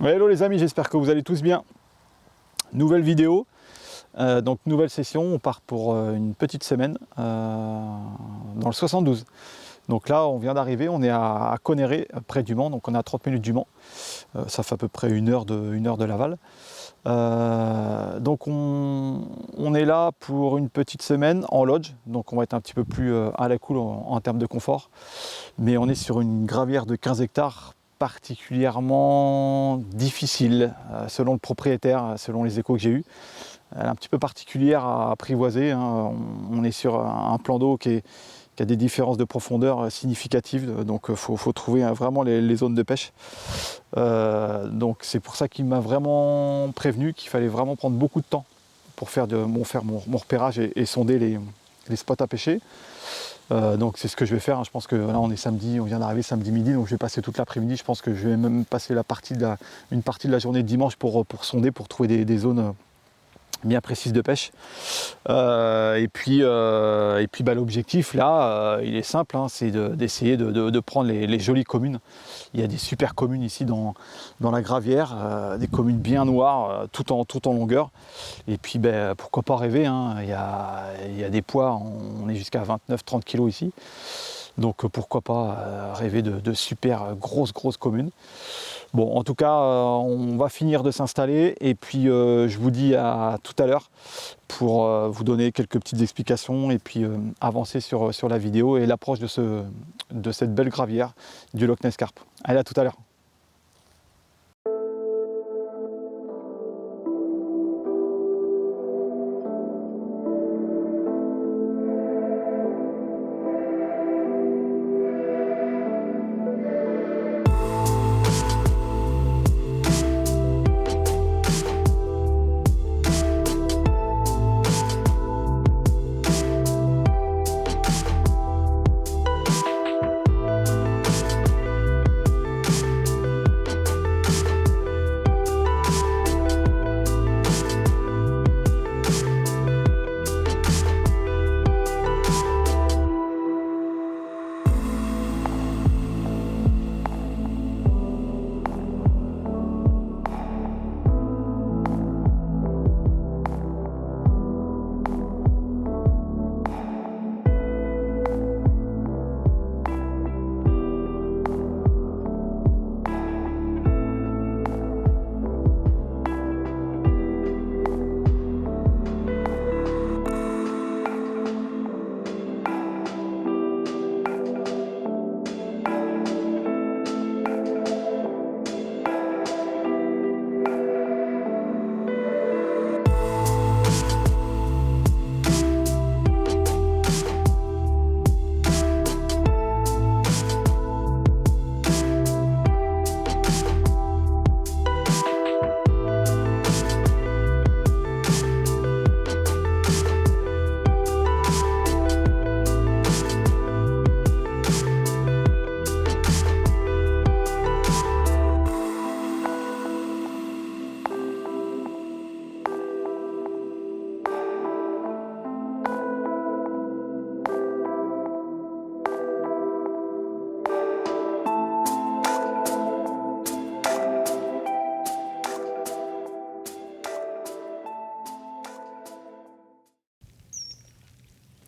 Hello les amis, j'espère que vous allez tous bien. Nouvelle vidéo, donc nouvelle session, on part pour une petite semaine dans le 72. Donc là on vient d'arriver, on est à Conneré, près du Mans, donc on est à 30 minutes du Mans. Ça fait à peu près une heure de Laval. Donc on est là pour une petite semaine en lodge, donc on va être un petit peu plus à la cool en termes de confort. Mais on est sur une gravière de 15 hectares particulièrement difficile, selon le propriétaire, selon les échos que j'ai eus. Elle est un petit peu particulière à apprivoiser, hein. On est sur un plan d'eau qui a des différences de profondeur significatives, donc il faut trouver vraiment les zones de pêche. Donc c'est pour ça qu'il m'a vraiment prévenu qu'il fallait vraiment prendre beaucoup de temps pour faire mon repérage et sonder les spots à pêcher. Donc c'est ce que je vais faire, hein. Je pense que là on est samedi, on vient d'arriver samedi midi, donc je vais passer toute l'après-midi. Je pense que je vais même passer une partie de la journée de dimanche pour sonder, pour trouver des zones bien précises de pêche. Et puis l'objectif là, il est simple, hein, c'est d'essayer de prendre les jolies communes. Il y a des super communes ici dans la gravière, des communes bien noires, tout en longueur. Et puis pourquoi pas rêver, hein, il y a des poids, on est jusqu'à 29-30 kg ici. Donc pourquoi pas rêver de super grosses communes. Bon, en tout cas, on va finir de s'installer et puis je vous dis à tout à l'heure pour vous donner quelques petites explications et puis avancer sur la vidéo et l'approche de cette belle gravière du Loch Ness Carp. Allez, à tout à l'heure.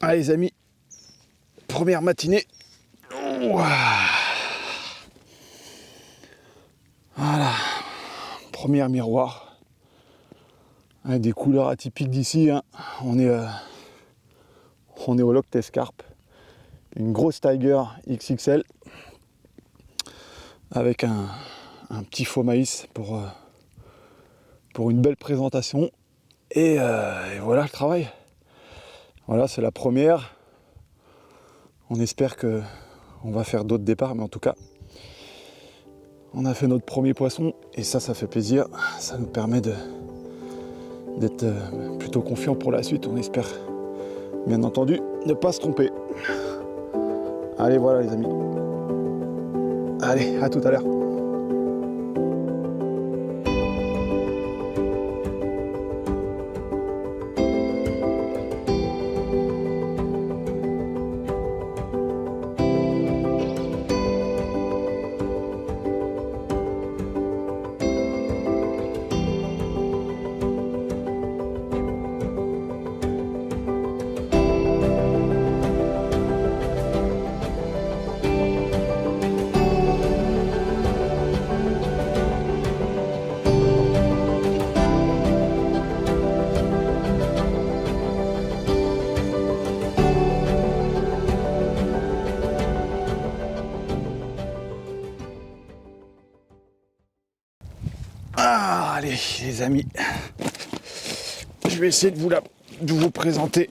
Allez les amis, première matinée. Voilà, premier miroir. Avec des couleurs atypiques d'ici, hein. On est au Loch Ness Carp. Une grosse Tiger XXL avec un petit faux maïs pour une belle présentation. Et voilà le travail. Voilà, c'est la première. On espère qu'on va faire d'autres départs, mais en tout cas, on a fait notre premier poisson et ça fait plaisir. Ça nous permet d'être plutôt confiant pour la suite. On espère, bien entendu, ne pas se tromper. Allez, voilà les amis. Allez, à tout à l'heure. Allez les amis, je vais essayer de vous présenter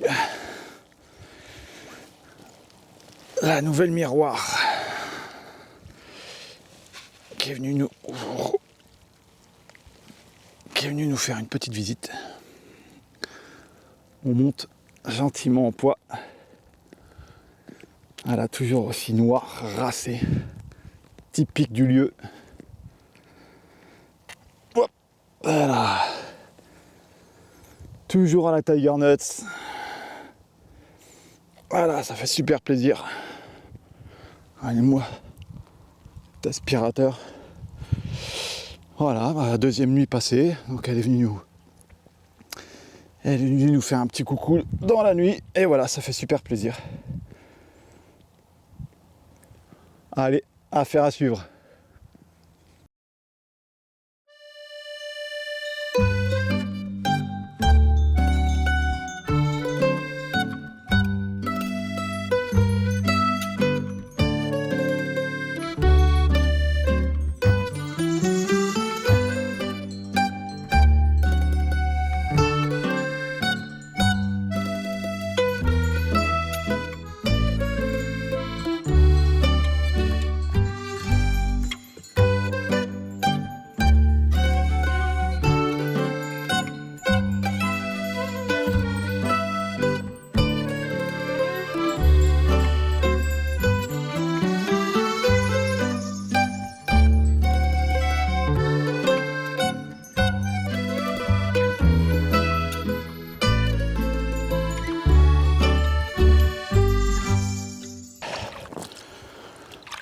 la nouvelle miroir qui est venue nous faire une petite visite. On monte gentiment en poids. Elle a toujours aussi noir, racé, typique du lieu. Hop, voilà. Toujours à la Tiger Nuts. Voilà, ça fait super plaisir. Allez-moi, aspirateur. Voilà, la deuxième nuit passée, donc elle est venue nous faire un petit coucou dans la nuit, et voilà, ça fait super plaisir. Allez, affaire à suivre.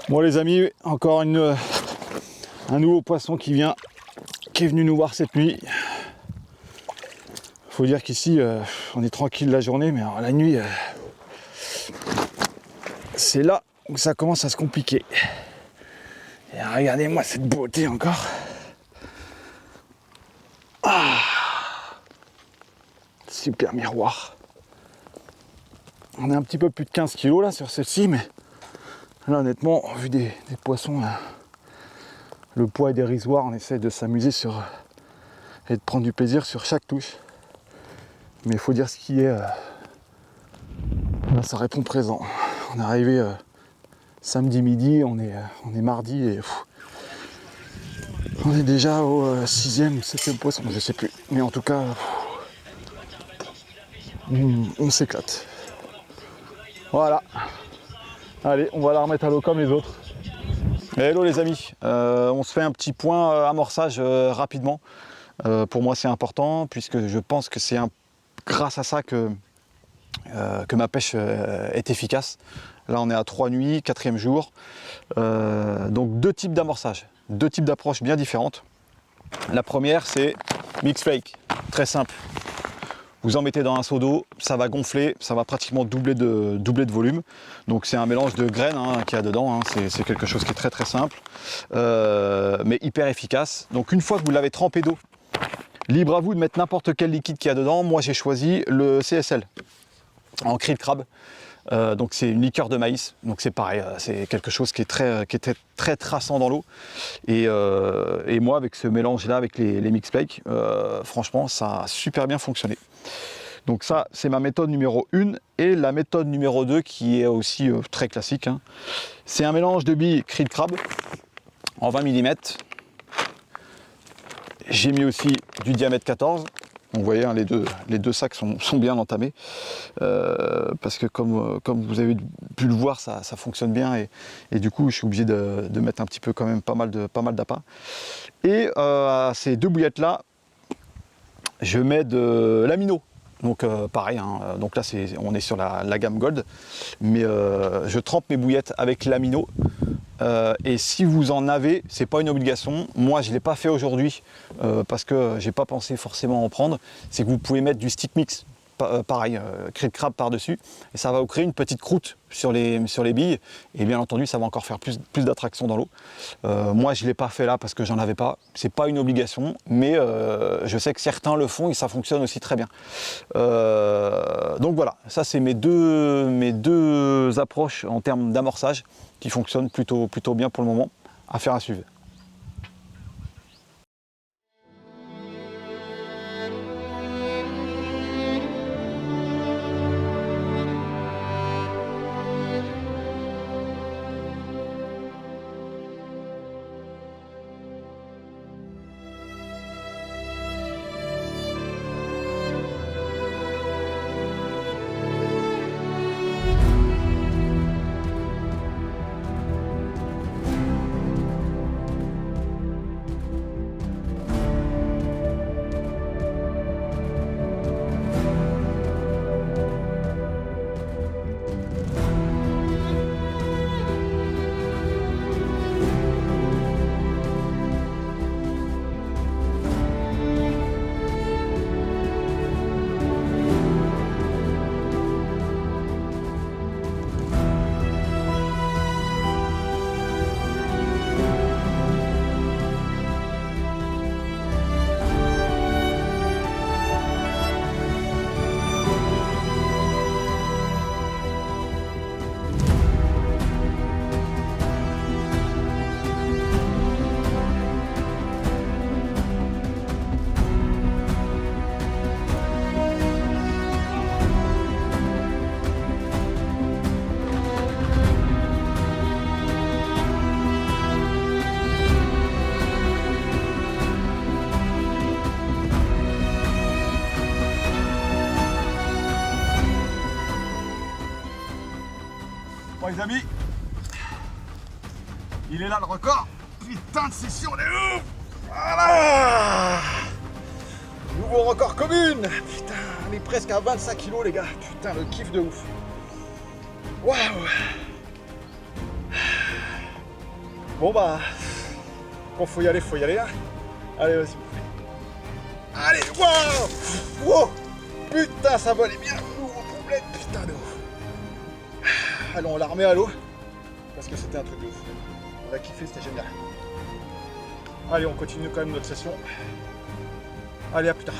Bon les amis, encore un nouveau poisson qui est venu nous voir cette nuit. Faut dire qu'ici on est tranquille la journée, mais alors, la nuit c'est là où ça commence à se compliquer. Et regardez-moi cette beauté encore. Ah, super miroir. On est un petit peu plus de 15 kg là sur celle-ci, mais là honnêtement, vu des poissons, le poids est dérisoire, on essaie de s'amuser et de prendre du plaisir sur chaque touche. Mais il faut dire ce qui est, là ça répond présent. On est arrivé samedi midi, on est mardi et on est déjà au 6e ou 7e poisson, je sais plus. Mais en tout cas, on s'éclate. Voilà. Allez, on va la remettre à l'eau comme les autres. Hello les amis, on se fait un petit point amorçage rapidement. Pour moi c'est important puisque je pense que c'est grâce à ça que ma pêche est efficace. Là on est à 3 nuits, 4e jour. Donc 2 types d'amorçage, 2 types d'approches bien différentes. La première c'est mix flake, très simple. Vous en mettez dans un seau d'eau, ça va gonfler, ça va pratiquement doubler de volume. Donc c'est un mélange de graines qu'il y a dedans, c'est quelque chose qui est très très simple, mais hyper efficace. Donc une fois que vous l'avez trempé d'eau, libre à vous de mettre n'importe quel liquide qu'il y a dedans. Moi j'ai choisi le CSL en cri de crabe. Donc c'est une liqueur de maïs, donc c'est pareil, c'est quelque chose qui était très traçant dans l'eau. Et moi avec ce mélange là, avec les mix flake, franchement ça a super bien fonctionné. Donc ça c'est ma méthode numéro 1, et la méthode numéro 2 qui est aussi très classique, c'est un mélange de billes cri de crabe en 20 mm. J'ai mis aussi du diamètre 14. Donc vous voyez, les deux sacs sont bien entamés, parce que comme vous avez pu le voir, ça fonctionne bien, et du coup je suis obligé de mettre un petit peu quand même pas mal d'appât. Et à ces 2 bouillettes là, je mets de l'amino. Donc pareil, donc là on est sur la gamme Gold, mais je trempe mes bouillettes avec l'amino. Et si vous en avez, c'est pas une obligation. Moi je ne l'ai pas fait aujourd'hui parce que j'ai pas pensé forcément en prendre. C'est que vous pouvez mettre du stick mix, pareil, cri de crabe par dessus, et ça va vous créer une petite croûte sur les billes, et bien entendu ça va encore faire plus d'attraction dans l'eau. Moi je ne l'ai pas fait là parce que j'en avais pas, c'est pas une obligation, mais je sais que certains le font et ça fonctionne aussi très bien. Donc voilà, ça c'est mes deux approches en termes d'amorçage qui fonctionnent plutôt bien pour le moment. Affaire à suivre. Bon les amis, il est là le record. Putain de session, on est ouf. Voilà. Nouveau record commune. Putain, on est presque à 25 kilos les gars. Putain, le kiff de ouf. Waouh. Bon bah, quand faut y aller, hein. Allez, vas-y. Allez, waouh. Wow. Putain, ça volait bien. Nouveau problème, putain de ouf. Allez, on la remet à l'eau. Parce que c'était un truc de ouf. On a kiffé, c'était génial. Allez, on continue quand même notre session. Allez, à plus tard.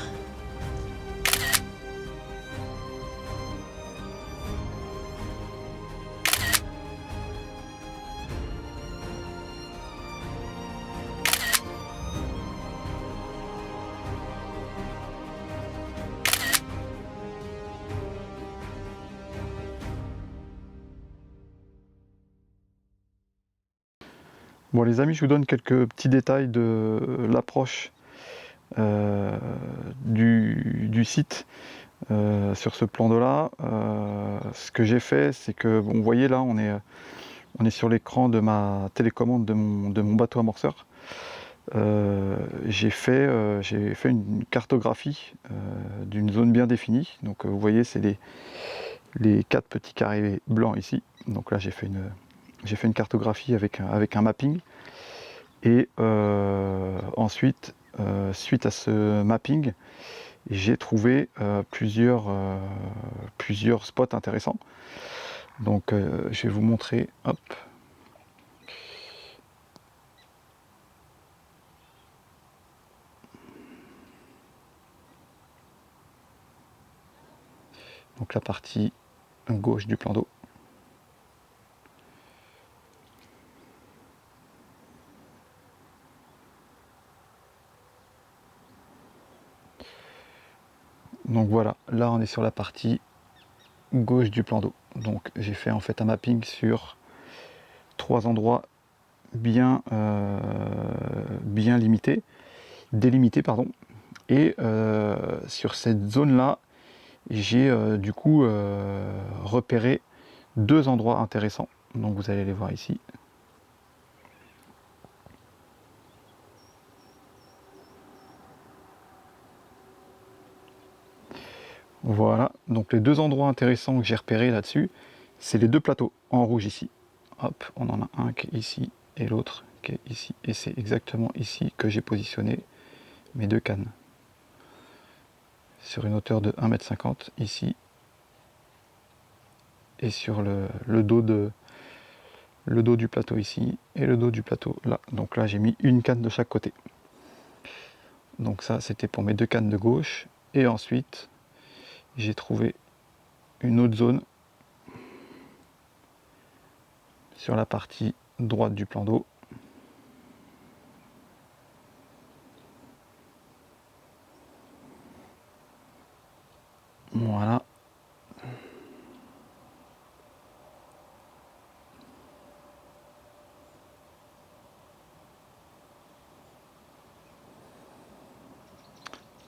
Bon les amis, je vous donne quelques petits détails de l'approche du site sur ce plan de là. Ce que j'ai fait, c'est que, bon, vous voyez là, on est sur l'écran de ma télécommande de mon bateau amorceur. J'ai fait une cartographie d'une zone bien définie. Donc vous voyez, c'est les 4 petits carrés blancs ici. Donc là, j'ai fait une cartographie avec un mapping. Et ensuite, suite à ce mapping, j'ai trouvé plusieurs spots intéressants. Donc je vais vous montrer. Hop. Donc la partie gauche du plan d'eau. Donc voilà, là on est sur la partie gauche du plan d'eau. Donc j'ai fait en fait un mapping sur 3 endroits bien délimités pardon. Et sur cette zone là, j'ai du coup repéré 2 endroits intéressants. Donc vous allez les voir ici. Voilà, donc les 2 endroits intéressants que j'ai repérés là-dessus, c'est les 2 plateaux en rouge ici. Hop, on en a un qui est ici et l'autre qui est ici. Et c'est exactement ici que j'ai positionné mes 2 cannes. Sur une hauteur de 1,50 m ici. Et sur le dos du plateau ici et le dos du plateau là. Donc là j'ai mis une canne de chaque côté. Donc ça c'était pour mes 2 cannes de gauche. Et ensuite j'ai trouvé une autre zone sur la partie droite du plan d'eau. Voilà.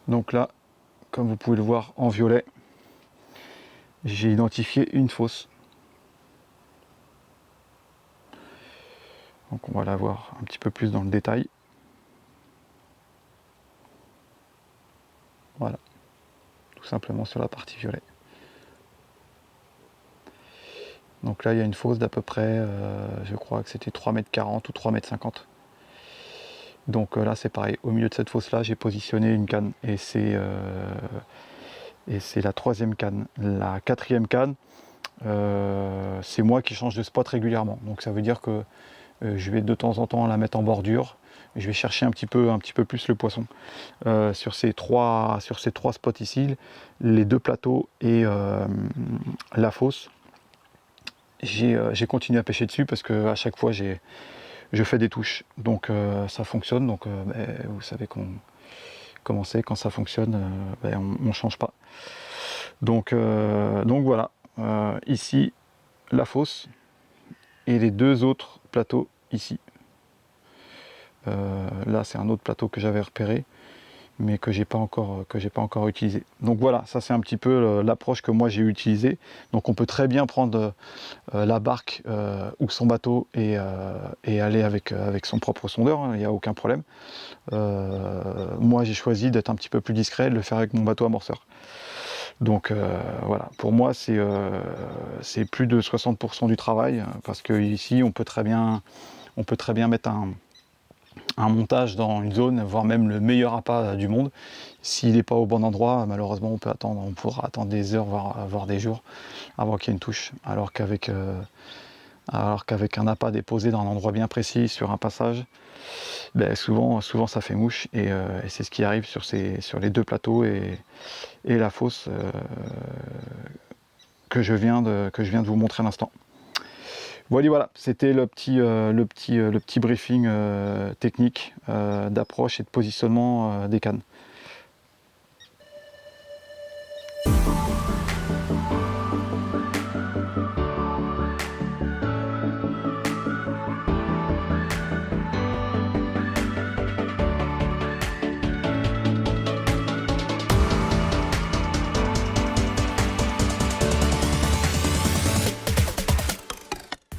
Donc là, comme vous pouvez le voir en violet, j'ai identifié une fosse. Donc on va la voir un petit peu plus dans le détail. Voilà, tout simplement sur la partie violet. Donc là il y a une fosse d'à peu près, je crois que c'était 3,40 m ou 3,50 m. Donc là c'est pareil, au milieu de cette fosse là j'ai positionné une canne et c'est la 3e canne. La 4e canne, c'est moi qui change de spot régulièrement. Donc ça veut dire que je vais de temps en temps la mettre en bordure. Je vais chercher un petit peu plus le poisson. Sur ces trois spots ici, les 2 plateaux et la fosse, j'ai continué à pêcher dessus parce que à chaque fois je fais des touches. Donc ça fonctionne. Donc vous savez comment c'est, quand ça fonctionne, on ne change pas. Donc voilà, ici la fosse et les 2 autres plateaux ici. Là c'est un autre plateau que j'avais repéré mais que j'ai pas encore utilisé. Donc voilà, ça c'est un petit peu l'approche que moi j'ai utilisée. Donc on peut très bien prendre la barque ou son bateau et aller avec son propre sondeur, hein, il n'y a aucun problème. Moi j'ai choisi d'être un petit peu plus discret, de le faire avec mon bateau amorceur. Donc voilà, pour moi c'est plus de 60% du travail, parce que ici on peut très bien mettre un montage dans une zone, voire même le meilleur appât du monde. S'il n'est pas au bon endroit, malheureusement on pourra attendre des heures, voire des jours avant qu'il y ait une touche, alors qu'avec un appât déposé dans un endroit bien précis sur un passage, ben souvent ça fait mouche, et c'est ce qui arrive sur les deux plateaux et la fosse que je viens de vous montrer à l'instant. Voilà, c'était le petit briefing technique d'approche et de positionnement des cannes.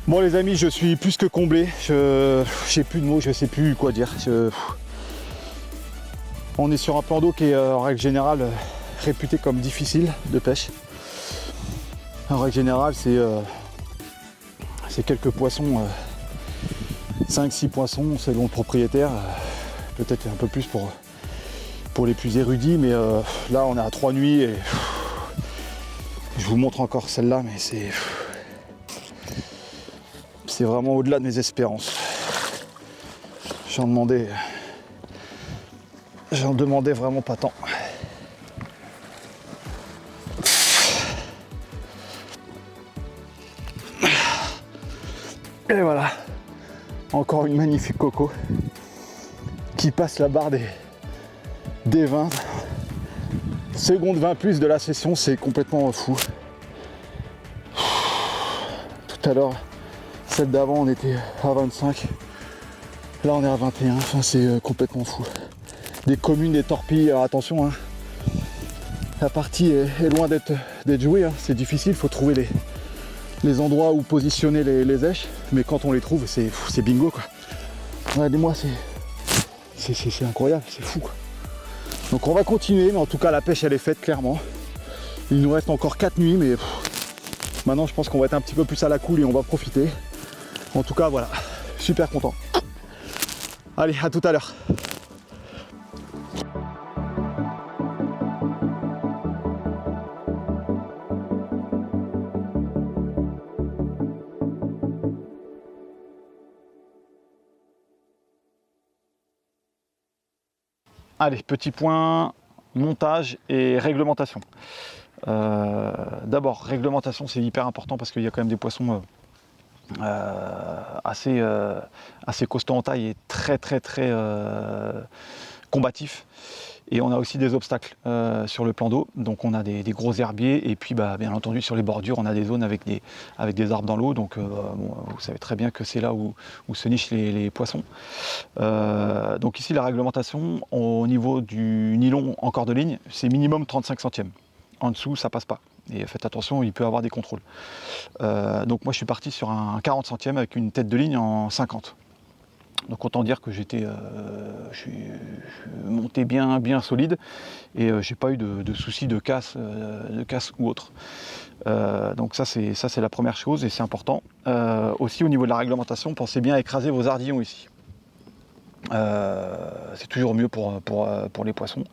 Bon les amis, je suis plus que comblé, j'ai plus de mots, je sais plus quoi dire. On est sur un plan d'eau qui est en règle générale réputé comme difficile de pêche. En règle générale, c'est quelques poissons, 5-6 poissons selon le propriétaire, peut-être un peu plus pour les plus érudits, mais là on est à 3 nuits et je vous montre encore celle-là, mais c'est vraiment au-delà de mes espérances. J'en demandais vraiment pas tant. Et voilà, encore une magnifique coco qui passe la barre des 20. Seconde 20 plus de la session, c'est complètement fou. Tout à l'heure, celle d'avant, on était à 25. Là, on est à 21. Enfin, c'est complètement fou. Des communes, des torpilles. Alors, attention, hein. La partie est loin d'être jouée. Hein. C'est difficile. Il faut trouver les endroits où positionner les èches. Mais quand on les trouve, c'est bingo, quoi. Regardez-moi, c'est incroyable. C'est fou, quoi. Donc, on va continuer. Mais en tout cas, la pêche, elle est faite, clairement. Il nous reste encore 4 nuits. Mais maintenant, je pense qu'on va être un petit peu plus à la cool et on va profiter. En tout cas, voilà, super content. Allez, à tout à l'heure. Allez, petit point montage et réglementation. D'abord, réglementation, c'est hyper important parce qu'il y a quand même des poissons assez costauds en taille et très combatifs. Et on a aussi des obstacles sur le plan d'eau. Donc on a des gros herbiers, et puis bien entendu sur les bordures on a des zones avec des arbres dans l'eau. Donc vous savez très bien que c'est là où se nichent les poissons. Donc ici la réglementation au niveau du nylon en corde de ligne, c'est minimum 35 centièmes. En dessous ça passe pas. Et faites attention, il peut y avoir des contrôles. Donc moi je suis parti sur un 40 centièmes avec une tête de ligne en 50. Donc autant dire que je suis monté bien solide, et j'ai pas eu de soucis de casse ou autre. Donc ça c'est la première chose et c'est important. Aussi au niveau de la réglementation, pensez bien à écraser vos ardillons ici. C'est toujours mieux pour les poissons.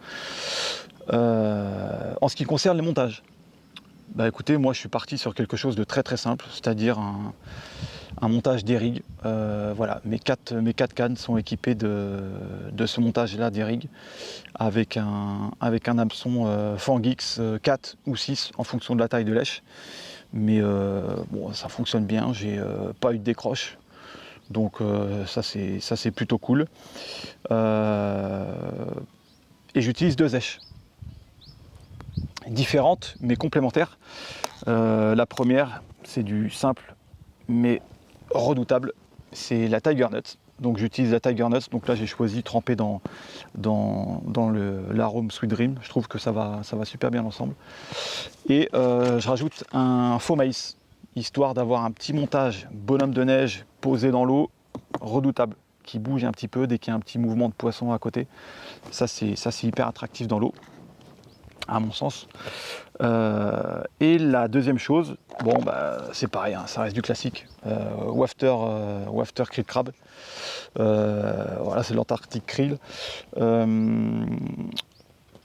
En ce qui concerne les montages, écoutez, moi je suis parti sur quelque chose de très simple, c'est-à-dire un montage d'Erig. Voilà, mes quatre cannes sont équipées de ce montage-là d'Erig avec un hameçon Fangix 4 ou 6 en fonction de la taille de lèche. Mais bon, ça fonctionne bien, j'ai pas eu de décroche. Donc ça c'est plutôt cool. Et j'utilise 2 èches différentes mais complémentaires. La première, c'est du simple mais redoutable, c'est la Tiger Nut. Donc j'utilise la Tiger Nuts, donc là j'ai choisi tremper dans l'arôme Sweet Dream. Je trouve que ça va super bien ensemble. Et je rajoute un faux maïs, histoire d'avoir un petit montage bonhomme de neige posé dans l'eau, redoutable, qui bouge un petit peu dès qu'il y a un petit mouvement de poisson à côté. Ça c'est hyper attractif dans l'eau, à mon sens. Et la deuxième chose, bon c'est pareil, hein, ça reste du classique. Wafter krill crab. Voilà, c'est l'Antarctic krill.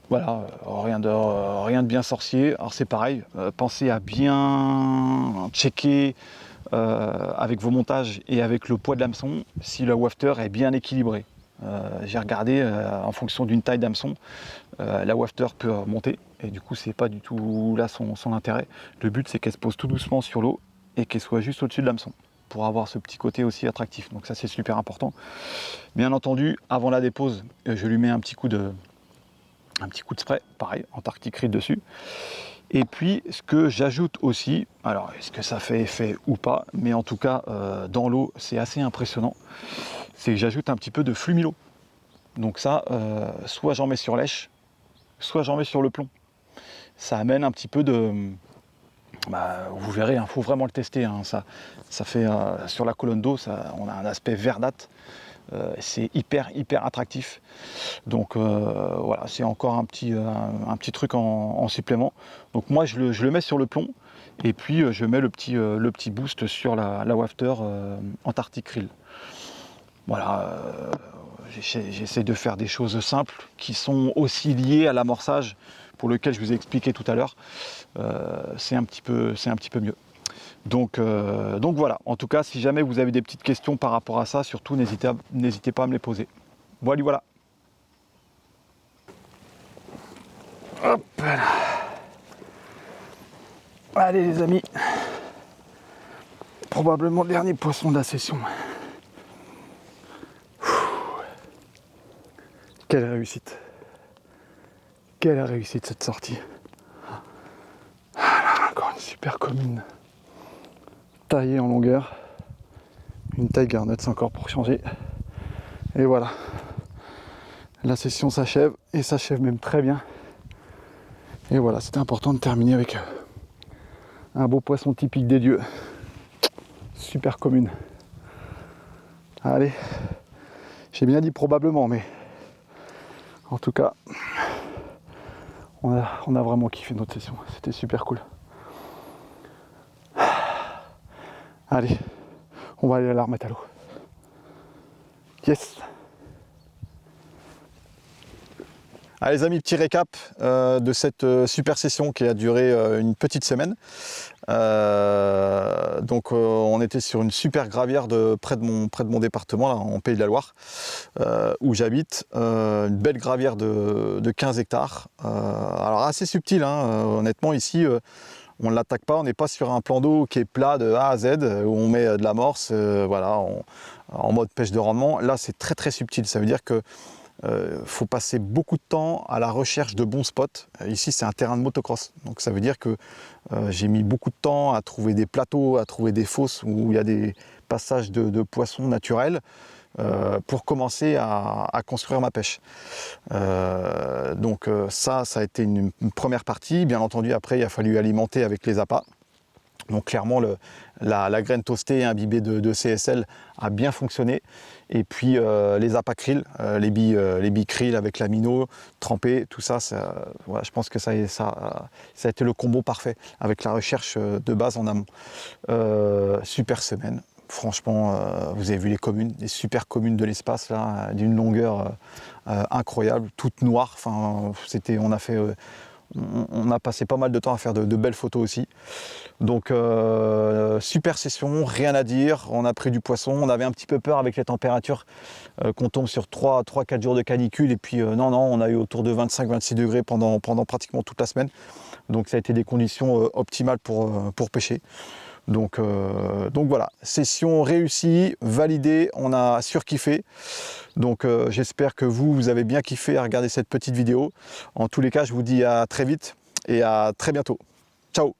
Voilà, rien de bien sorcier. Alors c'est pareil, pensez à bien checker avec vos montages et avec le poids de l'hameçon si le wafter est bien équilibré. J'ai regardé en fonction d'une taille d'hameçon, la wafter peut monter et du coup c'est pas du tout là son intérêt. Le but c'est qu'elle se pose tout doucement sur l'eau et qu'elle soit juste au-dessus de l'hameçon pour avoir ce petit côté aussi attractif. Donc ça c'est super important. Bien entendu, avant la dépose, je lui mets un petit coup de spray, pareil, Antarctic krill dessus. Et puis ce que j'ajoute aussi, alors est-ce que ça fait effet ou pas, mais en tout cas dans l'eau c'est assez impressionnant, c'est que j'ajoute un petit peu de Flumilo. Donc ça, soit j'en mets sur lèche, soit j'en mets sur le plomb. Ça amène un petit peu de... vous verrez, il faut vraiment le tester. Hein, ça fait sur la colonne d'eau, on a un aspect verdâtre. C'est hyper attractif. Donc voilà, c'est encore un petit truc en supplément. Donc moi je le mets sur le plomb et puis je mets le petit boost sur la wafter Antarctic krill. Voilà, j'essaie de faire des choses simples qui sont aussi liées à l'amorçage pour lequel je vous ai expliqué tout à l'heure. C'est un petit peu mieux. Donc voilà, en tout cas, si jamais vous avez des petites questions par rapport à ça, surtout n'hésitez pas à me les poser. Voilà. Hop là. Allez les amis, probablement le dernier poisson de la session. Quelle réussite cette sortie. Encore une super commune. Taillé en longueur, une Tiger Nuts encore pour changer, et voilà, la session s'achève, et s'achève même très bien, et voilà, c'était important de terminer avec un beau poisson typique des dieux, super commune. Allez, j'ai bien dit probablement, mais en tout cas, on a vraiment kiffé notre session, c'était super cool. Allez, on va aller la remettre à l'eau. Yes. Allez les amis, petit récap de cette super session qui a duré une petite semaine. Donc on était sur une super gravière près de mon département, là, en Pays de la Loire, où j'habite. Une belle gravière de 15 hectares. Alors assez subtile, hein, honnêtement ici. On ne l'attaque pas, on n'est pas sur un plan d'eau qui est plat de A à Z, où on met de l'amorce, voilà, en mode pêche de rendement. Là, c'est très subtil, ça veut dire que faut passer beaucoup de temps à la recherche de bons spots. Ici, c'est un terrain de motocross, donc ça veut dire que j'ai mis beaucoup de temps à trouver des plateaux, à trouver des fosses où il y a des passages de poissons naturels. Pour commencer à construire ma pêche. Donc ça a été une première partie. Bien entendu, après, il a fallu alimenter avec les appâts. Donc clairement, la graine toastée imbibée de CSL a bien fonctionné. Et puis les appâts krill, les billes krill avec l'amino, trempé, tout ça, voilà, je pense que ça a été le combo parfait avec la recherche de base en amont. Super semaine. Franchement, vous avez vu les communes, des super communes de l'espace là, d'une longueur incroyable, toutes noires. Enfin, on a passé pas mal de temps à faire de belles photos aussi. Donc super session, rien à dire. On a pris du poisson. On avait un petit peu peur avec les températures qu'on tombe sur 3-4 jours de canicule. Et puis non, on a eu autour de 25-26 degrés pendant pratiquement toute la semaine. Donc ça a été des conditions optimales pour pêcher. Donc voilà, session réussie, validée, on a surkiffé. Donc j'espère que vous avez bien kiffé à regarder cette petite vidéo. En tous les cas, je vous dis à très vite et à très bientôt. Ciao!